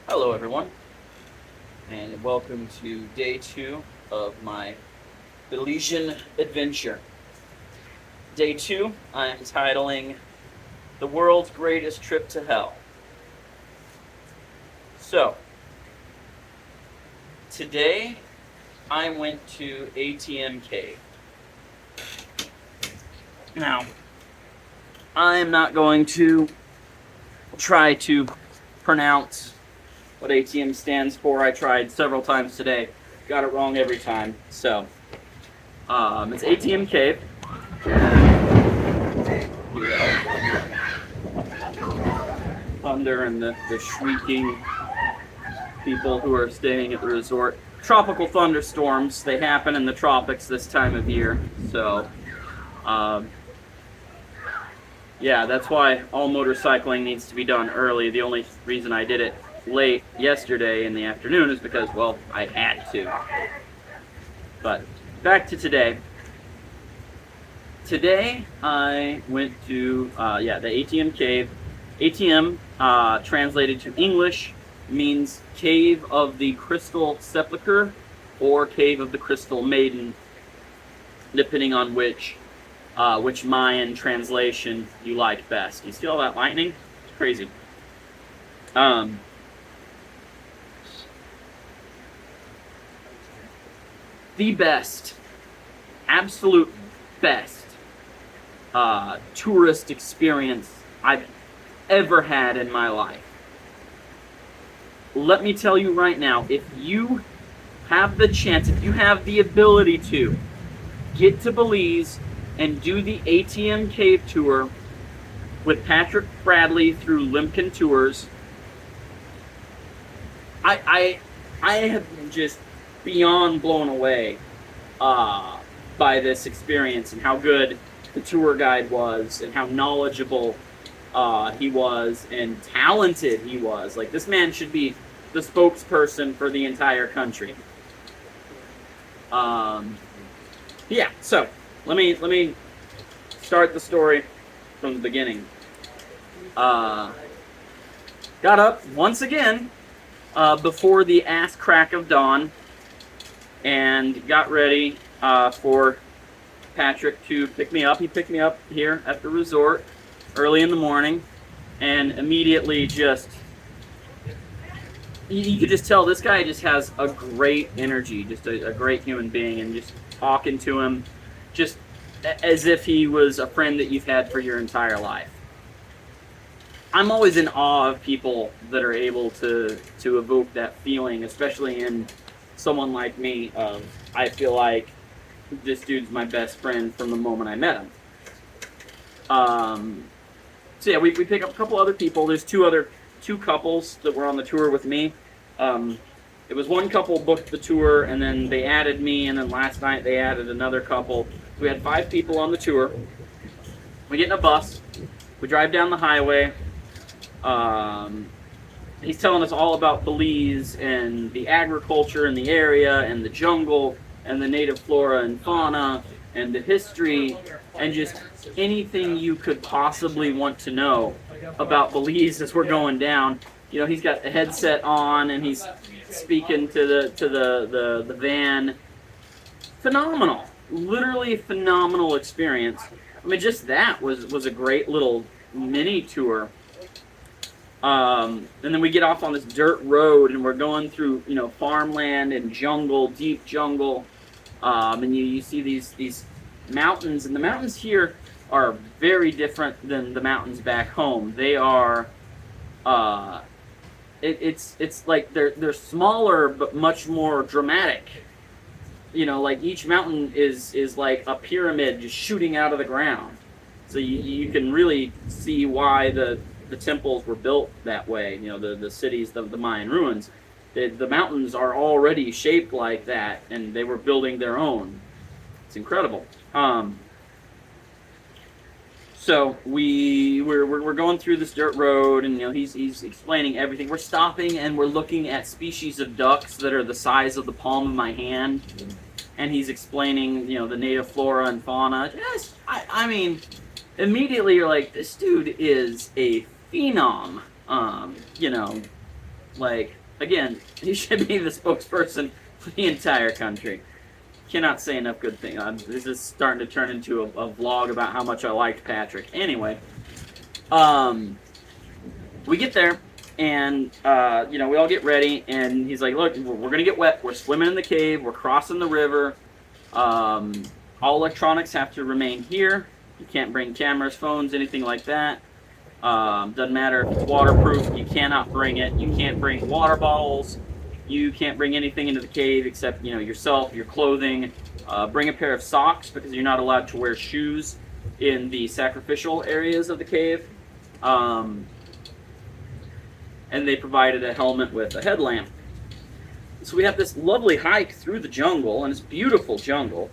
Hello, everyone, and welcome to day 2 of my Belizean adventure. Day 2, I'm titling The World's Greatest Trip to Hell. So, today I went to ATM Cave. Now, I'm not going to try to pronounce what ATM stands for. I tried several times today, got it wrong every time. So, it's ATM Cave. Thunder and the shrieking people who are staying at the resort. Tropical thunderstorms, they happen in the tropics this time of year. So, yeah, that's why all motorcycling needs to be done early. The only reason I did it late yesterday in the afternoon is because, well, I had to. But back to today. Today I went to the ATM Cave. ATM translated to English means Cave of the Crystal Sepulchre or Cave of the Crystal Maiden, depending on which Mayan translation you like best. You see all that lightning? It's crazy. The best, absolute best tourist experience I've ever had in my life. Let me tell you right now, if you have the chance, if you have the ability to get to Belize and do the ATM Cave tour with Patrick Bradley through Limpkin Tours, I have been just beyond blown away by this experience and how good the tour guide was and how knowledgeable he was and talented he was. Like, this man should be the spokesperson for the entire country. Yeah, so let me start the story from the beginning. Got up once again before the ass crack of dawn and got ready for Patrick to pick me up. He picked me up here at the resort early in the morning, and immediately just, you could just tell this guy just has a great energy, just a great human being, and just talking to him just as if he was a friend that you've had for your entire life. I'm always in awe of people that are able to evoke that feeling, especially in someone like me. I feel like this dude's my best friend from the moment I met him. So yeah, we pick up a couple other people. There's two couples that were on the tour with me. It was one couple booked the tour, and then they added me, and then last night they added another couple. So we had 5 people on the tour. We get in a bus. We drive down the highway. He's telling us all about Belize and the agriculture in the area and the jungle and the native flora and fauna and the history and just anything you could possibly want to know about Belize as we're going down. You know, he's got a headset on and he's speaking to the van. Phenomenal. Literally phenomenal experience. I mean, just that was a great little mini tour. And then we get off on this dirt road and we're going through, farmland and jungle, deep jungle. And you see these mountains, and the mountains here are very different than the mountains back home. They are, it's like they're smaller but much more dramatic. Like each mountain is like a pyramid just shooting out of the ground. So you can really see why the temples were built that way. The cities, the Mayan ruins. The mountains are already shaped like that, and they were building their own. It's incredible. So we're going through this dirt road, and he's explaining everything. We're stopping and we're looking at species of ducks that are the size of the palm of my hand, and he's explaining the native flora and fauna. Yes, I mean, immediately you're like, this dude is a phenom. Like, again, he should be the spokesperson for the entire country. Cannot say enough good things. This is starting to turn into a vlog about how much I liked Patrick. Anyway, we get there, and we all get ready, and he's like, "Look, we're gonna get wet. We're swimming in the cave. We're crossing the river. All electronics have to remain here. You can't bring cameras, phones, anything like that. Doesn't matter if it's waterproof. You cannot bring it. You can't bring water bottles. You can't bring anything into the cave except yourself, your clothing. Bring a pair of socks because you're not allowed to wear shoes in the sacrificial areas of the cave." And they provided a helmet with a headlamp. So we have this lovely hike through the jungle, and it's beautiful jungle.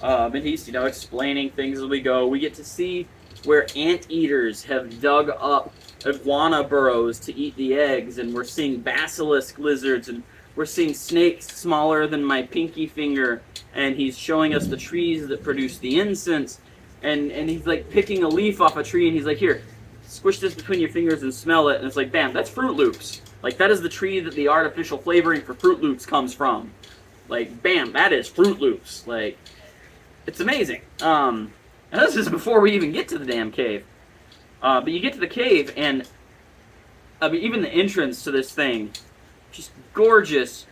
And he's explaining things as we go. We get to see where anteaters have dug up iguana burrows to eat the eggs, and we're seeing basilisk lizards, and we're seeing snakes smaller than my pinky finger, and he's showing us the trees that produce the incense, and he's like picking a leaf off a tree, and he's like, "Here, squish this between your fingers and smell it," and it's like, bam, that's Fruit Loops. Like, that is the tree that the artificial flavoring for Fruit Loops comes from. Like, bam, that is Fruit Loops. Like, it's amazing. And this is before we even get to the damn cave. But you get to the cave, and even the entrance to this thing, just gorgeous.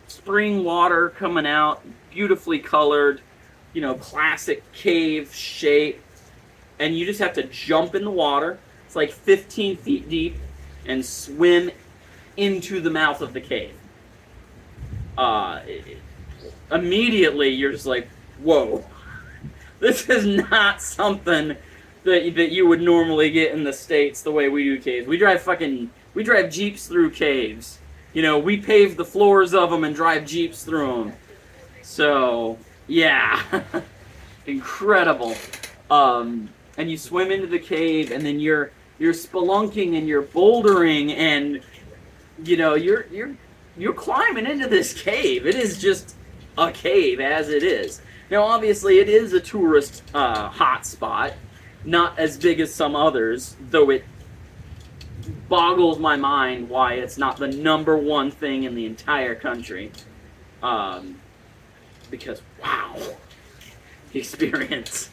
Spring water coming out, beautifully colored, classic cave shape. And you just have to jump in the water. It's like 15 feet deep, and swim into the mouth of the cave. Immediately, you're just like, whoa. This is not something that you would normally get in the States the way we do caves. We drive Jeeps through caves. We pave the floors of them and drive Jeeps through them. So, yeah. Incredible. And you swim into the cave, and then you're spelunking and you're bouldering, and you're climbing into this cave. It is just a cave as it is. Now, obviously, it is a tourist hot spot, not as big as some others, though it boggles my mind why it's not the number one thing in the entire country. Because, wow, the experience.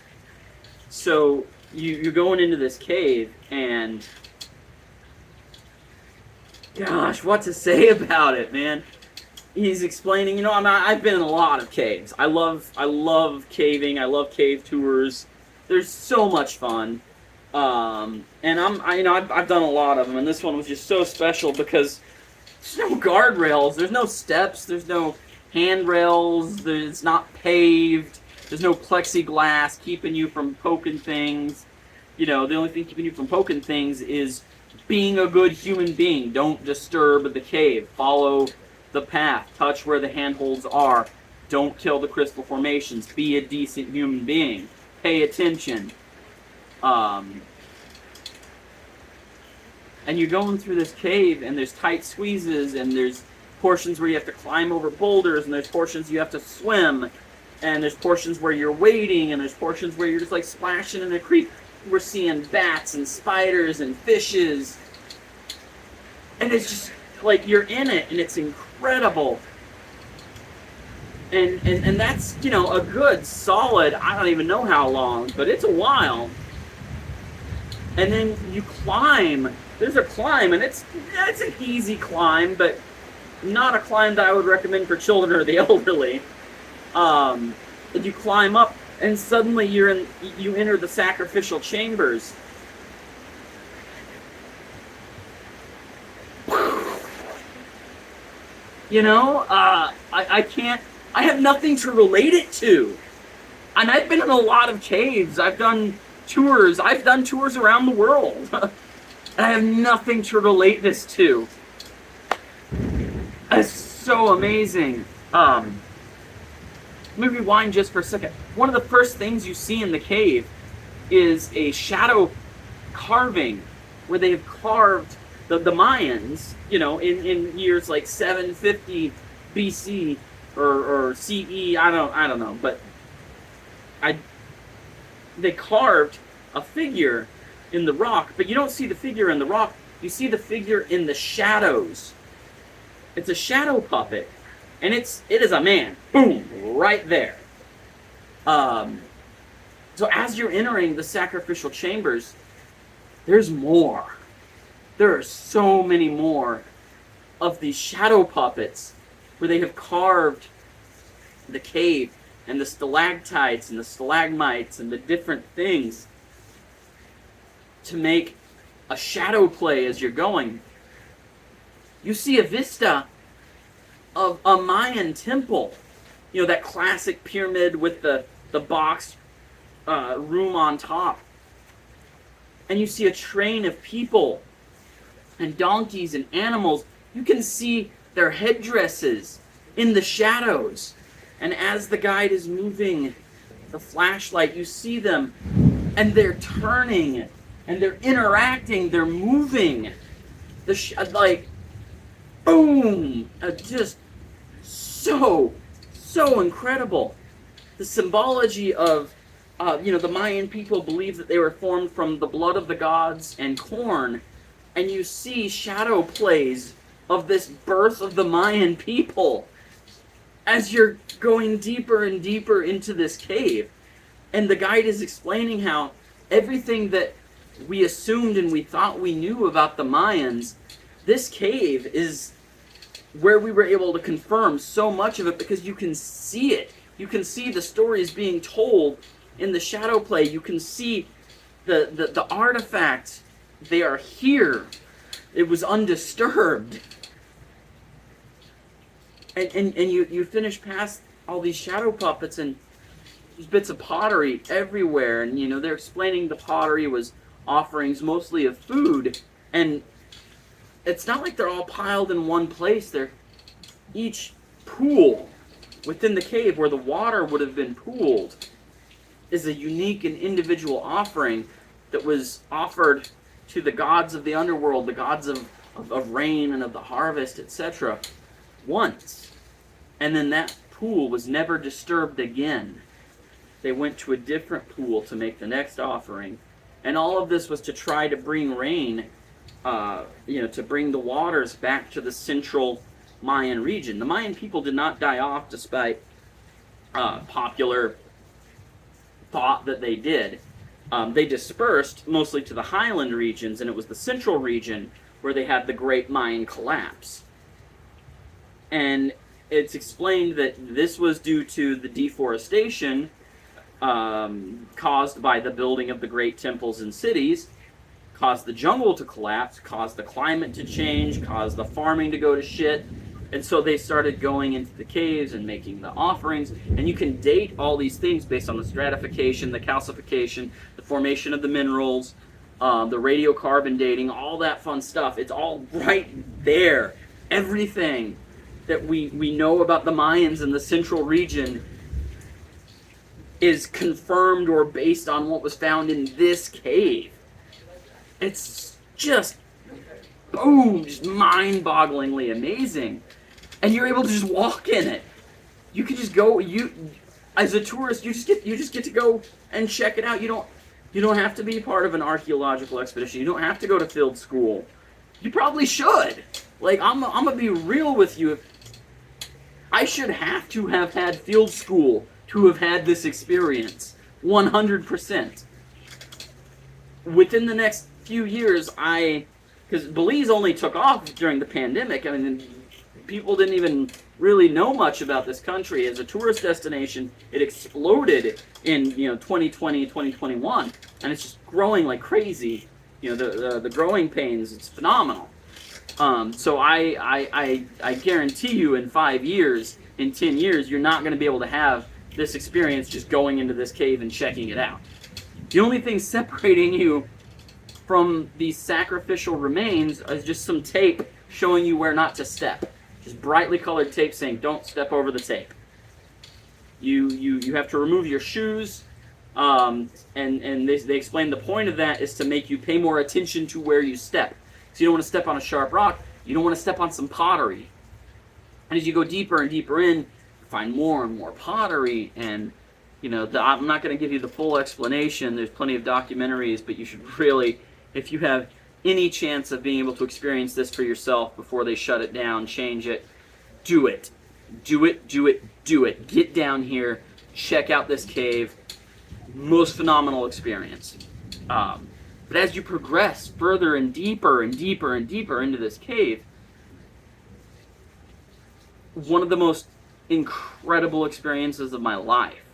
So, you're going into this cave, and gosh, what to say about it, man? He's explaining, I've been in a lot of caves. I love caving. I love cave tours. There's so much fun. And I've done a lot of them, and this one was just so special because there's no guardrails, there's no steps, there's no handrails, it's not paved, there's no plexiglass keeping you from poking things. The only thing keeping you from poking things is being a good human being. Don't disturb the cave. Follow the path. Touch where the handholds are. Don't kill the crystal formations. Be a decent human being. Pay attention. And you're going through this cave, and there's tight squeezes, and there's portions where you have to climb over boulders, and there's portions you have to swim, and there's portions where you're wading, and there's portions where you're just like splashing in a creek. We're seeing bats and spiders and fishes, and it's just like you're in it, and it's incredible. And that's a good solid, I don't even know how long, but it's a while. And then you climb. There's a climb, and it's an easy climb, but not a climb that I would recommend for children or the elderly. And you climb up, and suddenly you enter the sacrificial chambers. I have nothing to relate it to. And I've been in a lot of caves. I've done tours around the world. And I have nothing to relate this to. It's so amazing. Let me rewind just for a second. One of the first things you see in the cave is a shadow carving where they have carved the Mayans, in years like 750 BC or CE, I don't know, but they carved a figure in the rock, but you don't see the figure in the rock, you see the figure in the shadows It's a shadow puppet, and it is a man. Boom, right there. Um, so as you're entering the sacrificial chambers, there's more. There are so many more of these shadow puppets where they have carved the cave and the stalactites and the stalagmites and the different things to make a shadow play as you're going. You see a vista of a Mayan temple. You know, that classic pyramid with the box room on top. And you see a train of people and donkeys and animals. You can see their headdresses in the shadows. And as the guide is moving the flashlight, you see them, and they're turning, and they're interacting, they're moving. Like, boom! Just so incredible. The symbology of, the Mayan people believe that they were formed from the blood of the gods and corn, and you see shadow plays of this birth of the Mayan people as you're going deeper and deeper into this cave. And the guide is explaining how everything that we assumed and we thought we knew about the Mayans, this cave is where we were able to confirm so much of it, because you can see it. You can see the stories being told in the shadow play. You can see the artifacts. They are here. It was undisturbed. And you finish past all these shadow puppets, and there's bits of pottery everywhere. And, they're explaining the pottery was offerings mostly of food. And it's not like they're all piled in one place. They're each pool within the cave where the water would have been pooled is a unique and individual offering that was offered to the gods of the underworld, the gods of rain and of the harvest, etc. once. And then that pool was never disturbed again. They went to a different pool to make the next offering. And all of this was to try to bring rain, to bring the waters back to the central Mayan region. The Mayan people did not die off despite popular thought that they did. They dispersed mostly to the highland regions, and it was the central region where they had the Great Mayan Collapse. And it's explained that this was due to the deforestation caused by the building of the great temples and cities, caused the jungle to collapse, caused the climate to change, caused the farming to go to shit. And so they started going into the caves and making the offerings. And you can date all these things based on the stratification, the calcification, the formation of the minerals, the radiocarbon dating, all that fun stuff. It's all right there. Everything that we know about the Mayans in the central region is confirmed or based on what was found in this cave. It's just, boom, just mind-bogglingly amazing. And you're able to just walk in it. You can just go, as a tourist, you just get to go and check it out. You don't have to be part of an archaeological expedition. You don't have to go to field school. You probably should. Like, I'm gonna be real with you. I should have to have had field school to have had this experience. 100%. Within the next few years, because Belize only took off during the pandemic. I mean, people didn't even really know much about this country as a tourist destination. It exploded in 2020, 2021, and it's just growing like crazy. The growing pains, it's phenomenal. So I guarantee you, in 5 years, in 10 years, you're not going to be able to have this experience just going into this cave and checking it out. The only thing separating you from these sacrificial remains is just some tape showing you where not to step. Just brightly colored tape saying, don't step over the tape. You have to remove your shoes, and they explain the point of that is to make you pay more attention to where you step. So you don't want to step on a sharp rock, you don't want to step on some pottery. And as you go deeper and deeper in, you find more and more pottery, and I'm not going to give you the full explanation. There's plenty of documentaries, but you should really, if you have any chance of being able to experience this for yourself before they shut it down, change it, do it. Do it, do it, do it. Get down here, check out this cave. Most phenomenal experience. But as you progress further and deeper and deeper and deeper into this cave, one of the most incredible experiences of my life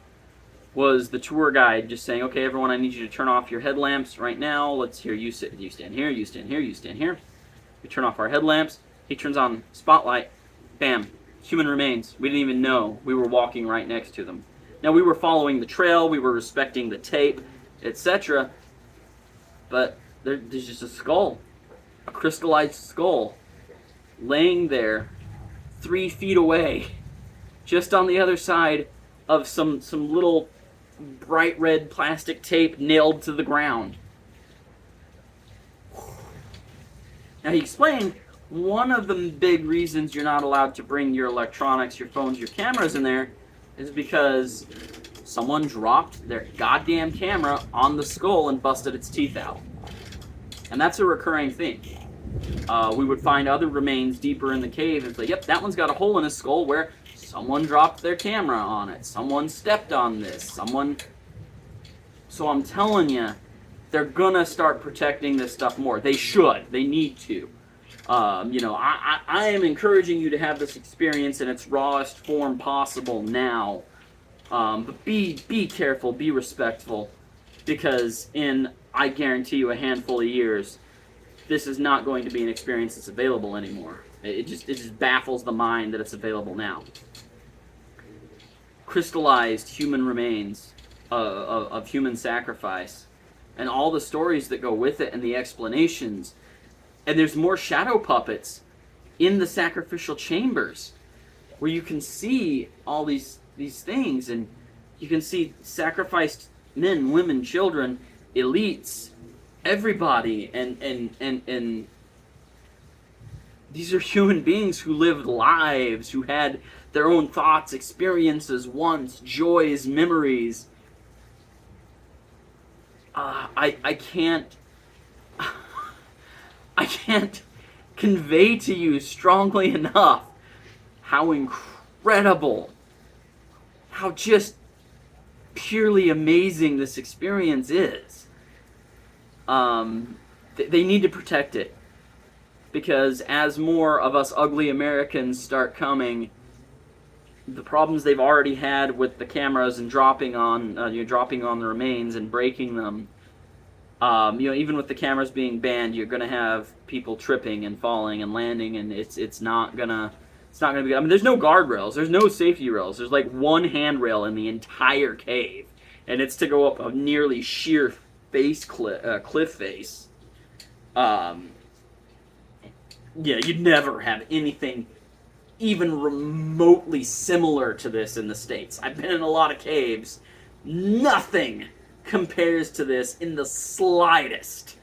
was the tour guide just saying, okay, everyone, I need you to turn off your headlamps right now. Let's hear you sit. You stand here, you stand here, you stand here. We turn off our headlamps. He turns on spotlight. Bam. Human remains. We didn't even know we were walking right next to them. Now, we were following the trail. We were respecting the tape, etc. But there's just a skull. A crystallized skull laying there 3 feet away, just on the other side of some little bright red plastic tape nailed to the ground. Now, he explained one of the big reasons you're not allowed to bring your electronics, your phones, your cameras in there is because someone dropped their goddamn camera on the skull and busted its teeth out. And that's a recurring theme. We would find other remains deeper in the cave and say, yep, that one's got a hole in his skull where someone dropped their camera on it. Someone stepped on this. So I'm telling you, they're gonna start protecting this stuff more. They should. They need to. I am encouraging you to have this experience in its rawest form possible now. But be careful, be respectful, because I guarantee you, a handful of years, this is not going to be an experience that's available anymore. It just baffles the mind that it's available now. Crystallized human remains of human sacrifice, and all the stories that go with it, and the explanations. And there's more shadow puppets in the sacrificial chambers, where you can see all these things, and you can see sacrificed men, women, children, elites, everybody, and these are human beings who lived lives, who had their own thoughts, experiences, wants, joys, memories. I can't convey to you strongly enough how incredible, how just purely amazing this experience is. They need to protect it, because as more of us ugly Americans start coming, the problems they've already had with the cameras and dropping on the remains and breaking them, even with the cameras being banned, you're going to have people tripping and falling and landing, and it's not gonna be good. I mean, there's no guardrails, there's no safety rails. There's like one handrail in the entire cave, and it's to go up a nearly sheer cliff face. You'd never have anything even remotely similar to this in the States. I've been in a lot of caves. Nothing compares to this in the slightest.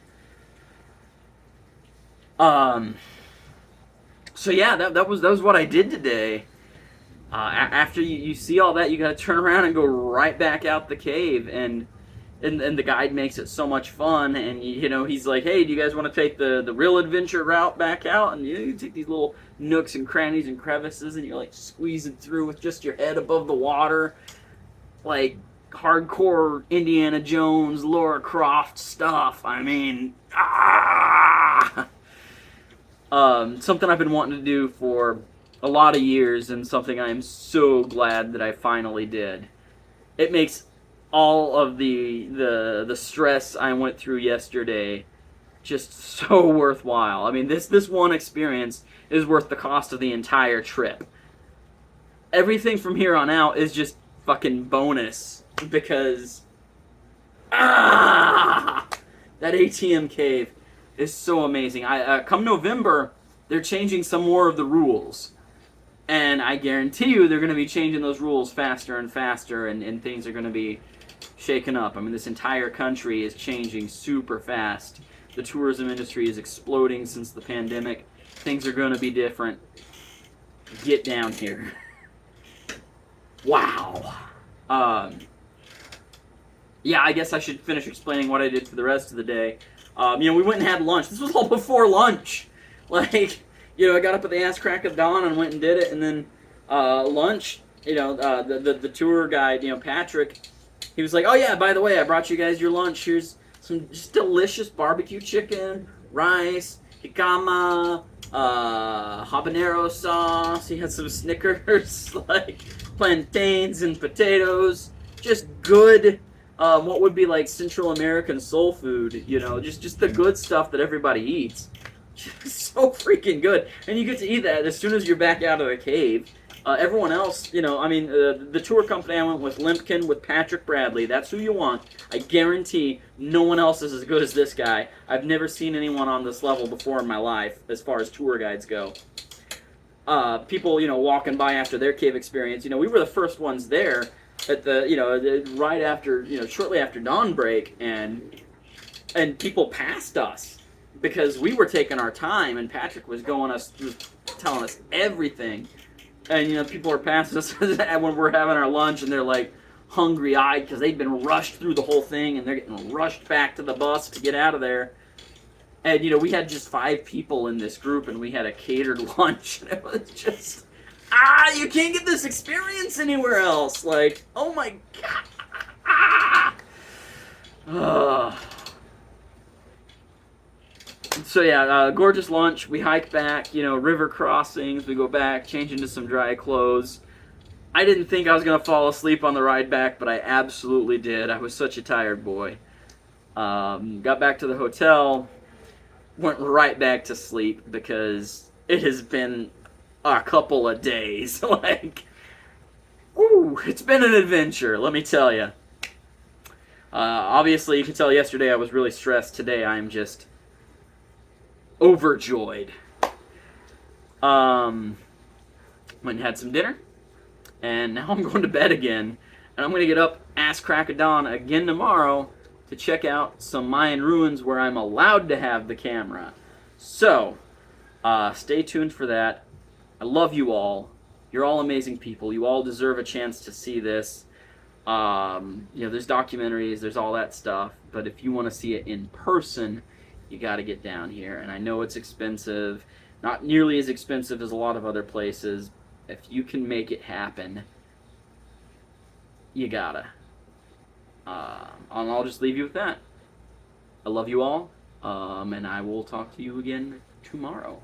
So yeah, that was what I did today. After you see all that, you gotta turn around and go right back out the cave, and the guide makes it so much fun, and he's like, hey, do you guys want to take the real adventure route back out? And you take these little nooks and crannies and crevices, and you're like squeezing through with just your head above the water, like hardcore Indiana Jones, Lara Croft stuff. I mean, something I've been wanting to do for a lot of years, and something I am so glad that I finally did. It makes all of the stress I went through yesterday just so worthwhile. I mean, this one experience is worth the cost of the entire trip. Everything from here on out is just fucking bonus, because that ATM cave is so amazing. Come November, they're changing some more of the rules, and I guarantee you they're going to be changing those rules faster and faster, and things are going to be shaken up. I mean, this entire country is changing super fast. The tourism industry is exploding since the pandemic. Things are going to be different. Get down here. Wow. Yeah, I guess I should finish explaining what I did for the rest of the day. We went and had lunch. This was all before lunch. Like, I got up at the ass crack of dawn and went and did it, and then lunch. The tour guide, Patrick, he was like, "Oh yeah, by the way, I brought you guys your lunch. Here's some just delicious barbecue chicken, rice, jicama, habanero sauce. He had some Snickers, like plantains and potatoes. Just good, what would be like Central American soul food. Just the good stuff that everybody eats. Just so freaking good, and you get to eat that as soon as you're back out of the cave." Everyone else, the tour company I went with, Limpkin with Patrick Bradley, that's who you want. I guarantee no one else is as good as this guy. I've never seen anyone on this level before in my life, as far as tour guides go. People, walking by after their cave experience, we were the first ones there at right after, shortly after dawn break, and people passed us because we were taking our time, and Patrick was telling us everything. And, people are passing us when we're having our lunch, and they're, like, hungry-eyed because they've been rushed through the whole thing, and they're getting rushed back to the bus to get out of there. And, we had just 5 people in this group, and we had a catered lunch, and it was just, you can't get this experience anywhere else. Like, oh, my God. So yeah, gorgeous lunch. We hike back, river crossings. We go back, change into some dry clothes. I didn't think I was going to fall asleep on the ride back, but I absolutely did. I was such a tired boy. Got back to the hotel, went right back to sleep because it has been a couple of days. It's been an adventure, let me tell you. Obviously, you can tell yesterday I was really stressed. Today I'm just overjoyed. Went and had some dinner, and now I'm going to bed again, and I'm going to get up ass crack of dawn again tomorrow to check out some Mayan ruins where I'm allowed to have the camera. So, stay tuned for that. I love you all. You're all amazing people. You all deserve a chance to see this. There's documentaries, there's all that stuff, but if you want to see it in person, you got to get down here. And I know it's expensive, not nearly as expensive as a lot of other places. If you can make it happen, you gotta. And I'll just leave you with that. I love you all, and I will talk to you again tomorrow.